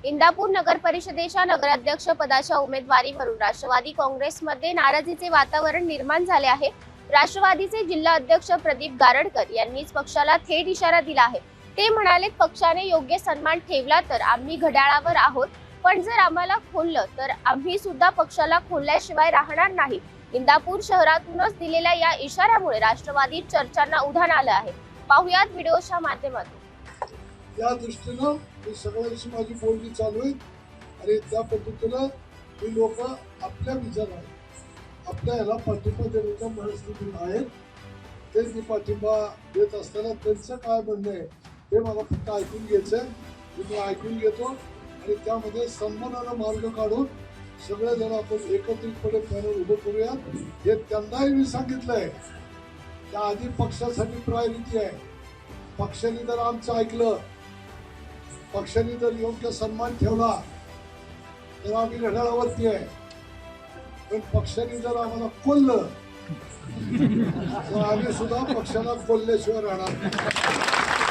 इंदापूर नगर परिषदेच्या नगराध्यक्ष पदाच्या उमेदवारीवरून राष्ट्रवादी काँग्रेसमध्ये नाराजीचे वातावरण निर्माण झाले आहे। राष्ट्रवादीचे जिल्हा अध्यक्ष प्रदीप गारडकर यांनीच पक्षाला थेट इशारा दिला आहे। ते म्हणाले, पक्षाने योग्य सन्मान ठेवला तर आम्ही घड्याळावर आहोत, पण जर आम्हाला खोललं तर आम्ही सुद्धा पक्षाला खोलल्याशिवाय राहणार नाही। इंदापूर शहरातूनच दिलेल्या या इशाऱ्यामुळे राष्ट्रवादीत चर्चांना उधाण आलं आहे। पाहुयात व्हिडिओच्या माध्यमातून। त्या दृष्टीनं मी सगळ्यांशी माझी बोलणी चालू आहे आणि त्या पद्धतीनं ही लोक आपल्या विचारात आपल्या याला पाठिंबा देण्याच्या मनस्थितीत आहेत। ते मी पाठिंबा देत असताना त्यांचं काय म्हणणं आहे ते मला फक्त ऐकून घ्यायचं, मी ऐकून घेतो आणि त्यामध्ये सन्मानानं मार्ग काढून सगळेजण आपण एकत्रितपणे पॅनल उभं करूया हे त्यांनाही मी सांगितलंय। त्या आधी पक्षासाठी प्रायोरिटी आहे। पक्षाने जर आमचं ऐकलं, पक्षाने जर योग्य सन्मान ठेवला तर आम्ही घड्याळावरती आहे, पण पक्षाने जर आम्हाला कोल्लं तर आम्ही सुद्धा पक्षाला कोल्ल्याशिवाय राहणार नाही।